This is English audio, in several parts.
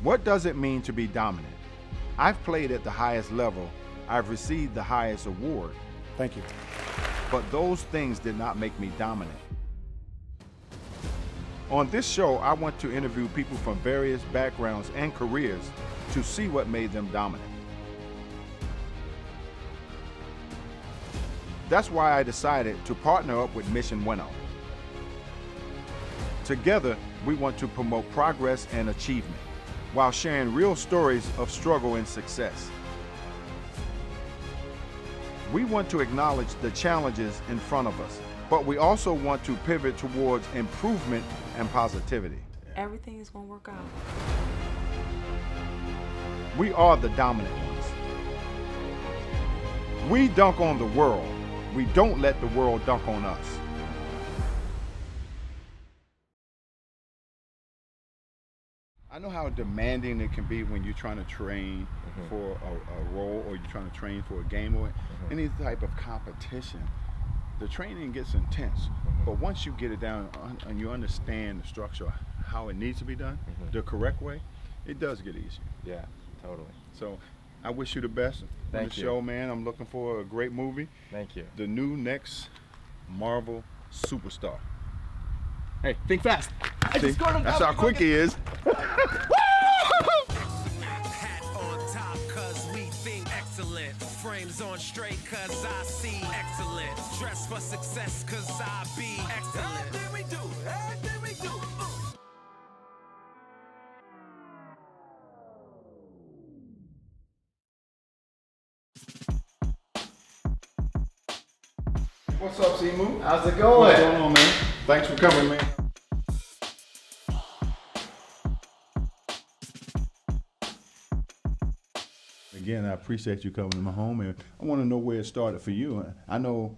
What does it mean to be dominant? I've played at the highest level. I've received the highest award. Thank you. But those things did not make me dominant. On this show, I want to interview people from various backgrounds and careers to see what made them dominant. That's why I decided to partner up with Mission Winnow. Together, we want to promote progress and achievement while sharing real stories of struggle and success. We want to acknowledge the challenges in front of us, but we also want to pivot towards improvement and positivity. Everything is going to work out. We are the dominant ones. We dunk on the world. We don't let the world dunk on us. I know how demanding it can be when you're trying to train for a role, or you're trying to train for a game, or any type of competition. The training gets intense, but once you get it down and you understand the structure, how it needs to be done, the correct way, it does get easier. Yeah, totally. So I wish you the best on the show, man. I'm looking for a great movie. Thank you. The new next Marvel superstar. Hey, think fast. I just scored him. That's how quick he is. Hat on top cause we think excellent. Frames on straight cause I see excellent. Dress for success cause I be excellent. Everything we do, everything we do. What's up, Simu? How's it going? What's going on, man? Thanks for coming, man. Again, I appreciate you coming to my home, and I want to know where it started for you. I know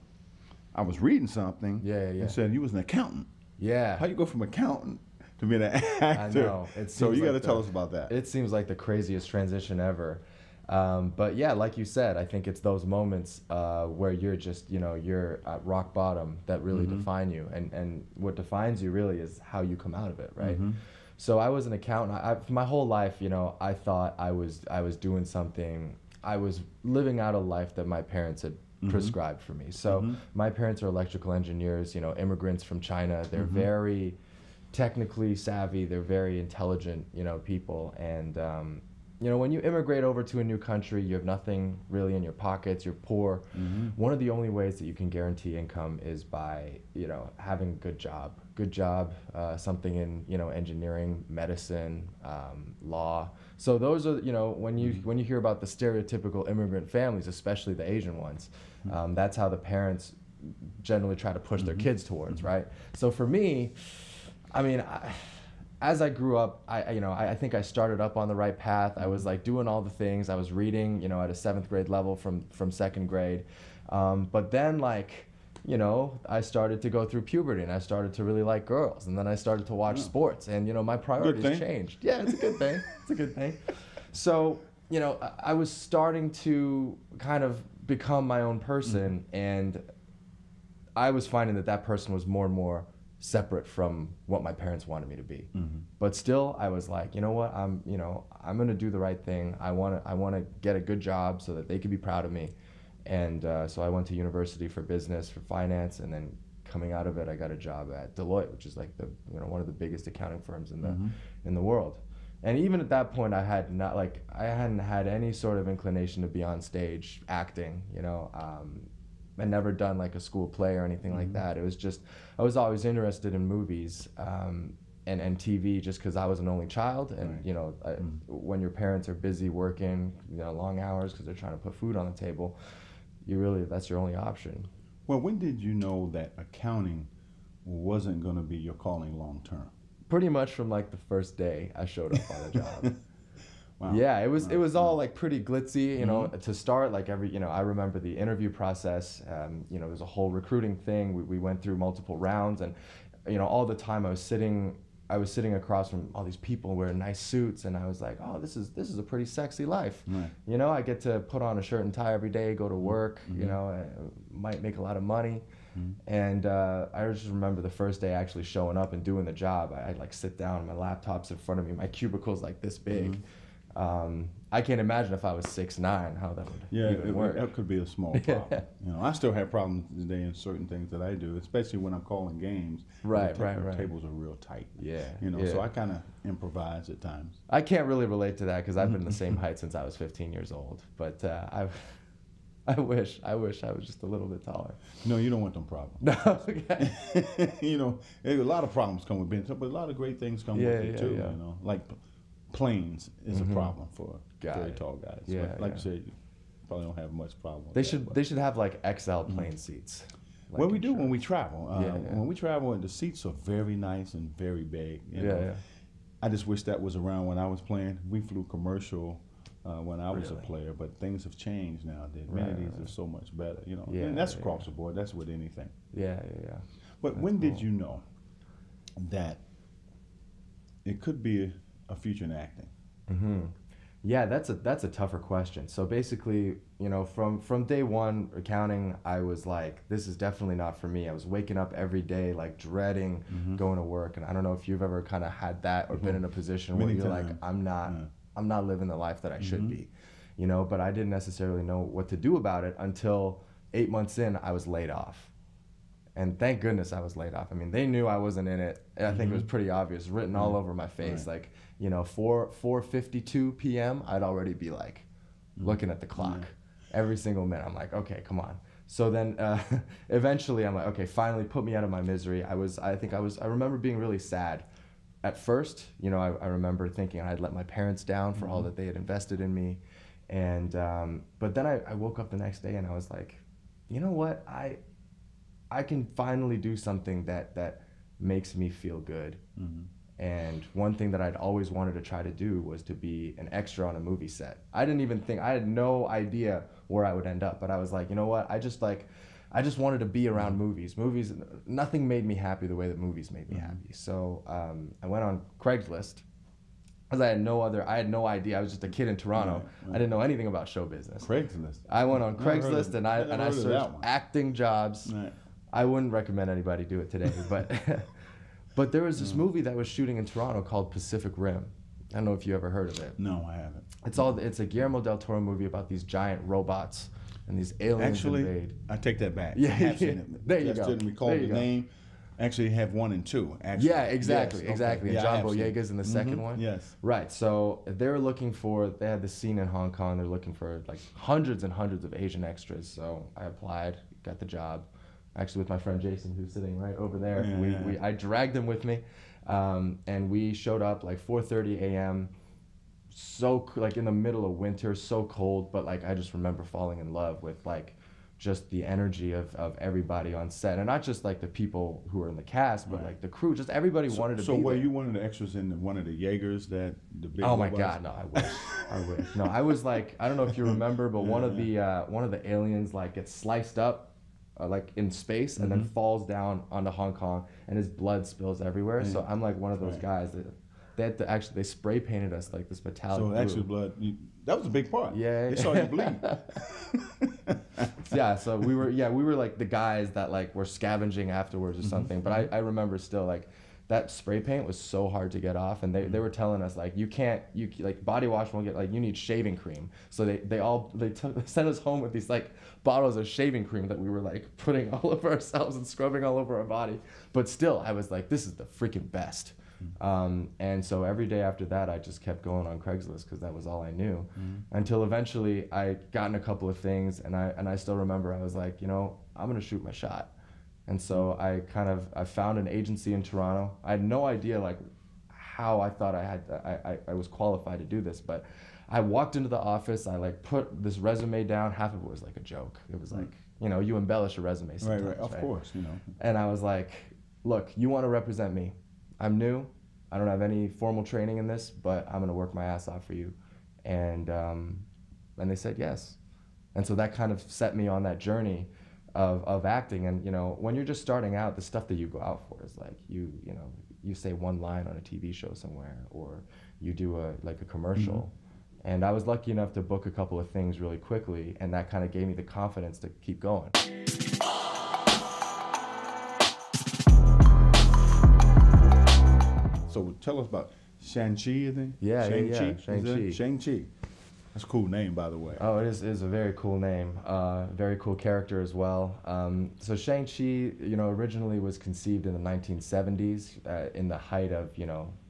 I was reading something. Yeah. And said you was an accountant. Yeah. How you go from accountant to being an actor? I know. So you got to tell us about that. It seems like the craziest transition ever. But yeah, like you said, I think it's those moments where you're just, you're at rock bottom that really define you. And what defines you really is how you come out of it, right? So I was an accountant. My whole life, I thought I was doing something. I was living out a life that my parents had prescribed for me. So my parents are electrical engineers, immigrants from China. They're very technically savvy. They're very intelligent, people. And when you immigrate over to a new country, you have nothing really in your pockets, you're poor. One of the only ways that you can guarantee income is by, having a good job. Something in, engineering, medicine, law. So those are, when you hear about the stereotypical immigrant families, especially the Asian ones, that's how the parents generally try to push their kids towards, right? So for me, as I grew up, I think I started up on the right path. I was like doing all the things. I was reading, at a 7th grade level from second grade. But then I started to go through puberty, and I started to really like girls. And then I started to watch sports, and my priorities changed. Yeah, it's a good thing. It's a good thing. So, I was starting to kind of become my own person, and I was finding that person was more and more separate from what my parents wanted me to be. But still, I was like, you know what, I'm gonna do the right thing. I wanna get a good job so that they could be proud of me. And so I went to university for business, for finance, and then coming out of it, I got a job at Deloitte, which is like one of the biggest accounting firms in the world. And even at that point, I hadn't had any sort of inclination to be on stage acting, I'd never done like a school play or anything like that. It was just, I was always interested in movies and TV, just because I was an only child. And, when your parents are busy working, long hours because they're trying to put food on the table, that's your only option. Well, when did you know that accounting wasn't going to be your calling long term? Pretty much from like the first day I showed up on the job. Wow. Yeah, it was all like pretty glitzy, to start. Like I remember the interview process. It was a whole recruiting thing. We went through multiple rounds, and all the time I was sitting across from all these people wearing nice suits, and I was like, oh, this is a pretty sexy life. Right. I get to put on a shirt and tie every day, go to work. I might make a lot of money. And I just remember the first day actually showing up and doing the job. I'd like sit down, my laptop's in front of me, my cubicle's like this big. I can't imagine if I was 6'9", how that would even work. That could be a small problem. You know, I still have problems today in certain things that I do, especially when I'm calling games. Right. Tables are real tight. Yeah. You know, so I kind of improvise at times. I can't really relate to that because I've been the same height since I was 15 years old. But I wish I was just a little bit taller. No, you don't want them problems. No, okay. You know, a lot of problems come with being tall, but a lot of great things come with it too. Yeah. You know, like planes is a problem for very tall guys. Yeah, but like you said, you probably don't have much problem with They should have like XL plane seats. Like well, we do when we travel. Yeah. When we travel, the seats are very nice and very big. You know? Yeah. I just wish that was around when I was playing. We flew commercial when I was a player, but things have changed now. The amenities are so much better. You know, and that's across the board. That's with anything. Yeah. But when did you know that it could be a future in acting? Yeah, that's a tougher question. So basically, you know, from day one accounting, I was like, this is definitely not for me. I was waking up every day like dreading going to work, and I don't know if you've ever kind of had that or been in a position where you're like, I'm not living the life that I should be, you know. But I didn't necessarily know what to do about it until 8 months in, I was laid off. And thank goodness I was laid off. I mean, they knew I wasn't in it. I think it was pretty obvious, written all over my face. Like, you know, 4:52 p.m., I'd already be like looking at the clock every single minute. I'm like, okay, come on. So then eventually I'm like, okay, finally put me out of my misery. I remember being really sad. At first, you know, I remember thinking I'd let my parents down for all that they had invested in me. And but then I woke up the next day and I was like, you know what? I can finally do something that makes me feel good. And one thing that I'd always wanted to try to do was to be an extra on a movie set. I had no idea where I would end up, but I was like, you know what? I just wanted to be around movies. Movies, nothing made me happy the way that movies made me happy. So I went on Craigslist because I had no idea. I was just a kid in Toronto. I didn't know anything about show business. Craigslist. I went on Craigslist and I searched acting jobs. I wouldn't recommend anybody do it today, but there was this movie that was shooting in Toronto called Pacific Rim. I don't know if you ever heard of it. No, I haven't. It's a Guillermo del Toro movie about these giant robots and these aliens invade. I take that back. Yeah, I have seen it. There you I go. didn't recall the name. Actually, have 1 and 2. Actually. Yeah, exactly. Yes, And okay. John Boyega's in the second one. Yes. Right. So they had this scene in Hong Kong. They're looking for like hundreds and hundreds of Asian extras. So I applied, got the job. Actually, with my friend Jason, who's sitting right over there. I dragged him with me, and we showed up like 4:30 a.m. So like in the middle of winter, so cold. But like I just remember falling in love with like just the energy of everybody on set, and not just like the people who were in the cast, but like the crew. Just everybody wanted to be. So were there. you one of the extras in one of the Jaegers that the big? Oh my God, no! I wish. No, I was like, I don't know if you remember, but one of the aliens like gets sliced up. Like in space and then falls down onto Hong Kong and his blood spills everywhere. So I'm like one of those guys that they had to they spray painted us like this metallic blue. Actual blood, that was a big part. Yeah. They saw you bleed. Yeah, so we were like the guys that like were scavenging afterwards or something. But I remember still like that spray paint was so hard to get off, and they were telling us like you like body wash won't get, like you need shaving cream. So they sent us home with these like bottles of shaving cream that we were like putting all over ourselves and scrubbing all over our body. But still, I was like, this is the freaking best. And so every day after that, I just kept going on Craigslist because that was all I knew. Until eventually I got in a couple of things, and I still remember I was like, you know, I'm gonna shoot my shot. And so I found an agency in Toronto. I had no idea like how I thought I was qualified to do this, but I walked into the office, I like put this resume down, half of it was like a joke. It was like, you know, you embellish a resume sometimes, right, of course, you know. And I was like, look, you want to represent me. I'm new. I don't have any formal training in this, but I'm going to work my ass off for you. And they said yes. And so that kind of set me on that journey of acting. And, you know, when you're just starting out, the stuff that you go out for is like you say one line on a TV show somewhere, or you do a commercial. And I was lucky enough to book a couple of things really quickly, and that kind of gave me the confidence to keep going. So tell us about Shang-Chi, is it? Yeah, Shang-Chi? Shang-Chi. Shang-Chi. That's a cool name, by the way. Oh, it is a very cool name. Very cool character as well. So Shang-Chi, originally was conceived in the 1970s, in the height of,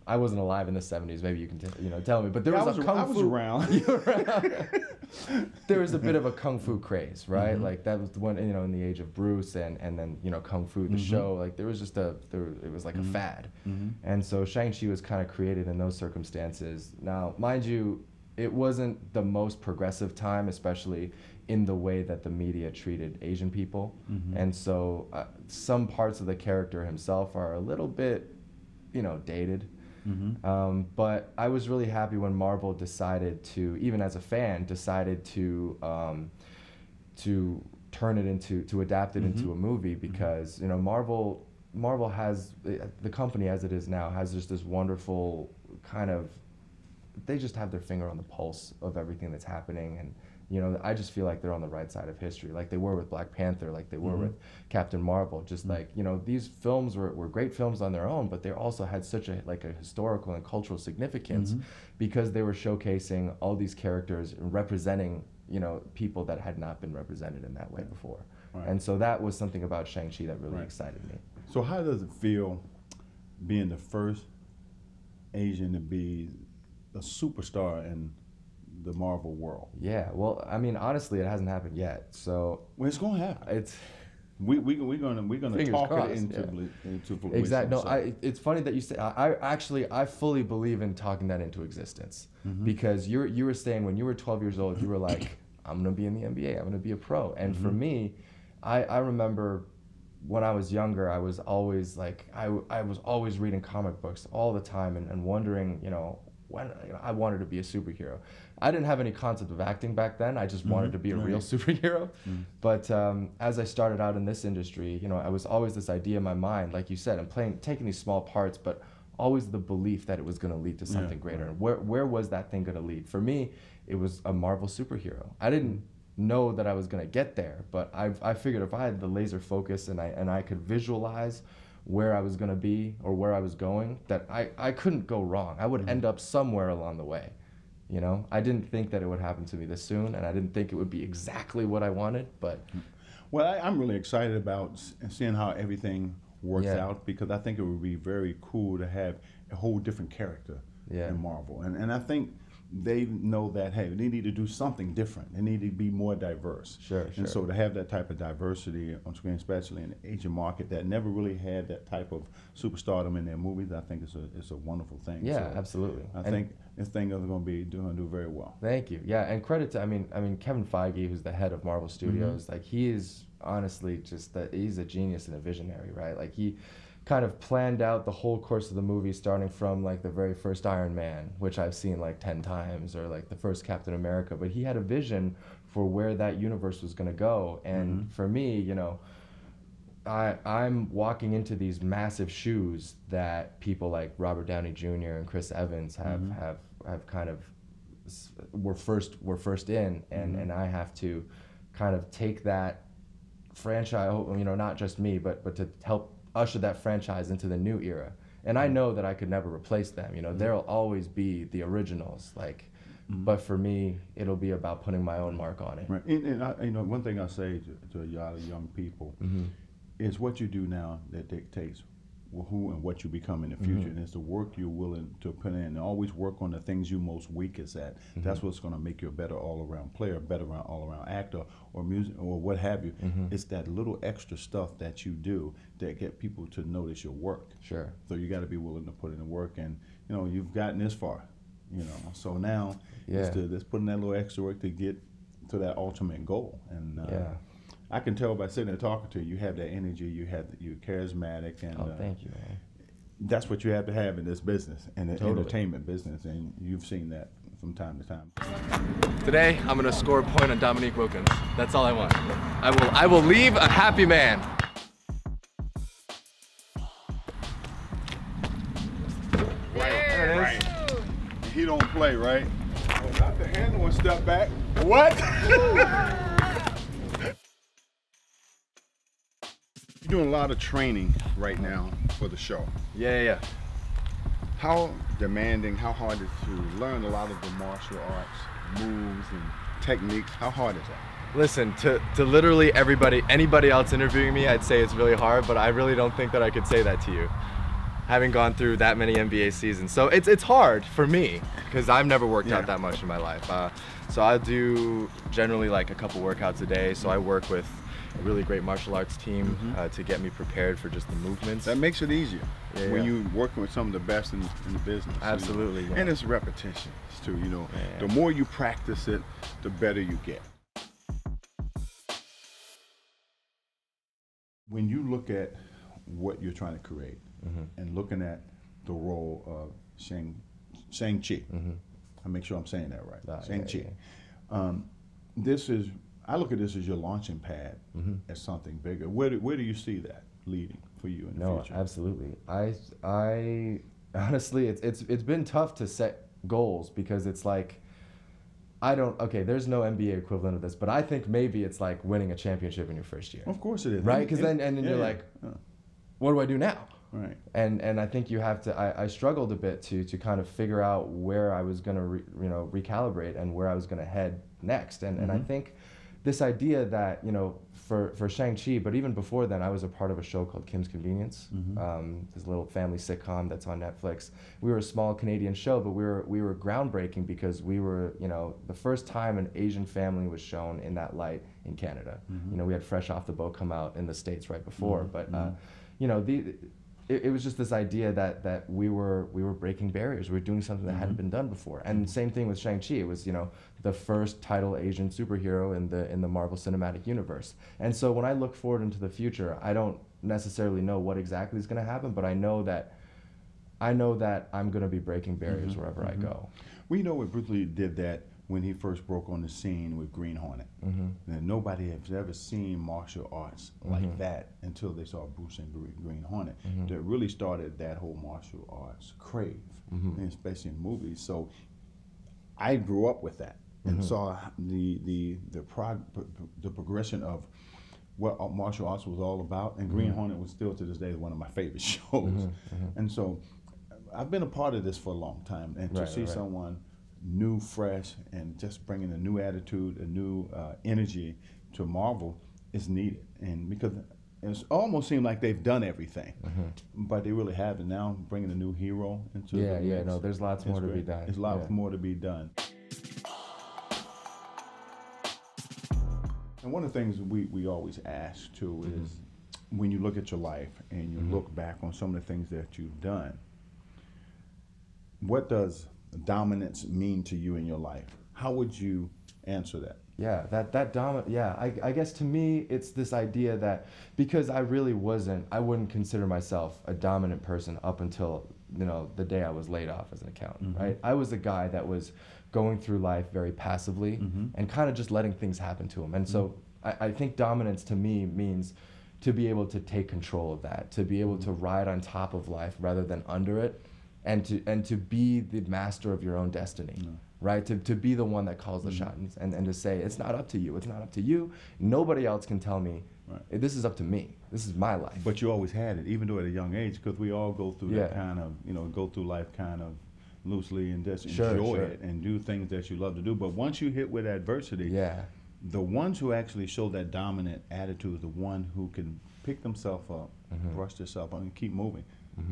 I wasn't alive in the 70s. Maybe you can tell me, but there was a kung fu. I was around. You were around. There was a bit of a kung fu craze, right? Like that was the one, in the age of Bruce and then kung fu, the show. Like there was just it was like a fad, and so Shang-Chi was kind of created in those circumstances. Now, mind you, it wasn't the most progressive time, especially in the way that the media treated Asian people, and so some parts of the character himself are a little bit, dated. But I was really happy when Marvel decided to, even as a fan, decided to turn it into, to adapt it into a movie, because Marvel has, the company as it is now has just this wonderful kind of, they just have their finger on the pulse of everything that's happening, and I just feel like they're on the right side of history, like they were with Black Panther, like they were with Captain Marvel. Just like, these films were great films on their own, but they also had such a historical and cultural significance, because they were showcasing all these characters and representing, people that had not been represented in that way before. Right. And so that was something about Shang-Chi that really excited me. So how does it feel being the first Asian to be a superstar in the Marvel world? Yeah, well, I mean, honestly, it hasn't happened yet. So it's gonna happen. We're gonna talk crossed, it into fruition. Exactly. No, it's funny that you say. I fully believe in talking that into existence, because you were saying when you were 12 years old, you were like, I'm gonna be in the NBA. I'm gonna be a pro. And for me, I remember when I was younger, I was always like, I was always reading comic books all the time and wondering, when I wanted to be a superhero. I didn't have any concept of acting back then. I just wanted to be a real superhero. But as I started out in this industry, I was always this idea in my mind, like you said, I'm taking these small parts, but always the belief that it was going to lead to something greater. And where was that thing going to lead? For me, it was a Marvel superhero. I didn't know that I was going to get there, but I figured if I had the laser focus and I could visualize where I was going to be or where I was going, that I couldn't go wrong. I would end up somewhere along the way. I didn't think that it would happen to me this soon, and I didn't think it would be exactly what I wanted, but... Well, I'm really excited about seeing how everything works out, because I think it would be very cool to have a whole different character in Marvel. And I think they know that, hey, they need to do something different. They need to be more diverse. Sure. And so to have that type of diversity on screen, especially in the Asian market that never really had that type of superstardom in their movies, I think it's a wonderful thing. Yeah, so absolutely. I think this thing is going to do very well. Thank you. Yeah, and credit to, I mean Kevin Feige, who's the head of Marvel Studios, like he is honestly just he's a genius and a visionary, right? Like he kind of planned out the whole course of the movie, starting from like the very first Iron Man, which I've seen like 10 times, or like the first Captain America, but he had a vision for where that universe was going to go. And for me, I'm walking into these massive shoes that people like Robert Downey Jr. and Chris Evans have kind of were first in, and I have to kind of take that franchise, not just me, but to help usher that franchise into the new era. And I know that I could never replace them. There'll always be the originals, but for me, it'll be about putting my own mark on it. Right. And one thing I say to a lot of young people is what you do now that dictates who and what you become in the future, and it's the work you're willing to put in, and always work on the things you're most weakest at. That's what's going to make you a better all-around player, better all-around actor, or music, or what have you. It's that little extra stuff that you do that get people to notice your work. Sure. So you got to be willing to put in the work, and you've gotten this far, So now it's putting that little extra work to get to that ultimate goal, and I can tell by sitting there talking to you, you have that energy, you're charismatic, and thank you, man. That's what you have to have in this business, and the entertainment business, and you've seen that from time to time. Today, I'm gonna score a point on Dominique Wilkins. That's all I want. I will leave a happy man. Right. He don't play, right? Oh, not the handle and step back. What? You're doing a lot of training right now for the show. Yeah. How demanding, how hard is it to learn a lot of the martial arts moves and techniques? How hard is that? Listen, to literally anybody else interviewing me, I'd say it's really hard, but I really don't think that I could say that to you, having gone through that many NBA seasons. So it's hard for me, because I've never worked out that much in my life. So I do generally like a couple workouts a day, so I work with a really great martial arts team to get me prepared for just the movements. That makes it easier when you're working with some of the best in the business. Absolutely. You know? And it's repetitions too, you know. The more you practice it, the better you get. When you look at what you're trying to create and looking at the role of Shang-Chi, I make sure I'm saying that right, Shang-Chi. I look at this as your launching pad as something bigger. Where do you see that leading for you in the future? No, absolutely. I honestly, it's been tough to set goals, because it's like, there's no NBA equivalent of this, but I think maybe it's like winning a championship in your first year. Of course it is. Right? Because then you're like, what do I do now? Right. And I think you have to, I struggled a bit to kind of figure out where I was going to, recalibrate and where I was going to head next. And I think this idea that, for Shang-Chi, but even before then, I was a part of a show called Kim's Convenience, this little family sitcom that's on Netflix. We were a small Canadian show, but we were groundbreaking, because we were, the first time an Asian family was shown in that light in Canada. We had Fresh Off the Boat come out in the States right before, but it was just this idea that we were breaking barriers. We were doing something that hadn't been done before. And same thing with Shang-Chi. It was, the first title Asian superhero in the Marvel Cinematic Universe. And so when I look forward into the future, I don't necessarily know what exactly is going to happen, but I know that I'm going to be breaking barriers wherever I go. We know what Bruce Lee did that when he first broke on the scene with Green Hornet. And nobody has ever seen martial arts like that until they saw Bruce and Green Hornet. That really started that whole martial arts crave, and especially in movies. So I grew up with that and saw the progression of what martial arts was all about. And Green Hornet was still to this day one of my favorite shows. And so I've been a part of this for a long time, and to see someone new, fresh, and just bringing a new attitude, a new energy to Marvel is needed. And because it almost seemed like they've done everything, but they really haven't. Now bringing a new hero into the mix, no, there's lots more to be done. There's lots more to be done. And one of the things we always ask too is, when you look at your life and you look back on some of the things that you've done, what does dominance mean to you in your life? How would you answer that? Yeah, I guess to me, it's this idea that, because I wouldn't consider myself a dominant person up until, the day I was laid off as an accountant, right? I was a guy that was going through life very passively and kind of just letting things happen to him. And so I think dominance to me means to be able to take control of that, to be able to ride on top of life rather than under it, and to be the master of your own destiny, right? To be the one that calls the shot, and to say, it's not up to you, it's not up to you. Nobody else can tell me, this is up to me, this is my life. But you always had it, even though at a young age, because we all go through that kind of, go through life kind of loosely and just enjoy it and do things that you love to do. But once you hit with adversity, the ones who actually show that dominant attitude, the one who can pick themselves up, brush themselves up, and keep moving.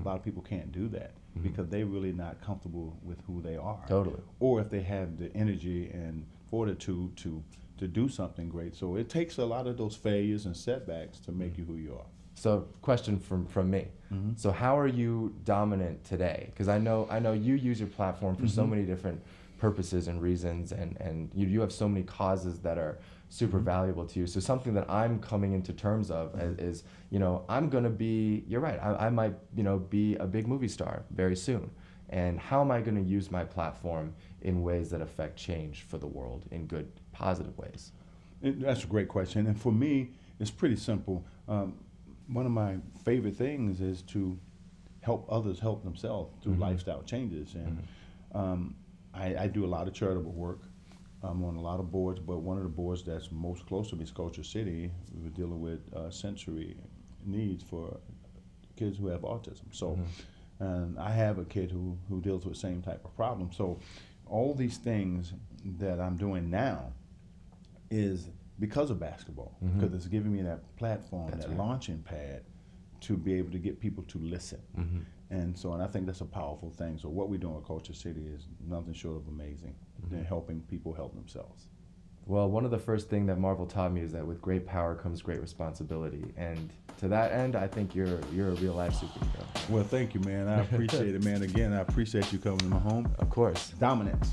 A lot of people can't do that because they're really not comfortable with who they are. Totally. Or if they have the energy and fortitude to do something great. So it takes a lot of those failures and setbacks to make you who you are. So question from me. So how are you dominant today? Because I know you use your platform for so many different purposes and reasons, and you have so many causes that are super valuable to you. So something that I'm coming into terms of is, I'm gonna be, you're right, I might, be a big movie star very soon. And how am I gonna use my platform in ways that affect change for the world in good, positive ways? That's a great question. And for me, it's pretty simple. One of my favorite things is to help others help themselves through lifestyle changes. And I do a lot of charitable work. I'm on a lot of boards, but one of the boards that's most close to me is Culture City. We're dealing with sensory needs for kids who have autism. So And I have a kid who deals with the same type of problem. So all these things that I'm doing now is because of basketball, because it's giving me that platform, that launching pad to be able to get people to listen. And I think that's a powerful thing. So what we're doing with Culture City is nothing short of amazing. They're helping people help themselves. Well, one of the first things that Marvel taught me is that with great power comes great responsibility. And to that end, I think you're a real life superhero. Well, thank you, man. I appreciate it, man. Again, I appreciate you coming to my home. Of course. Dominance.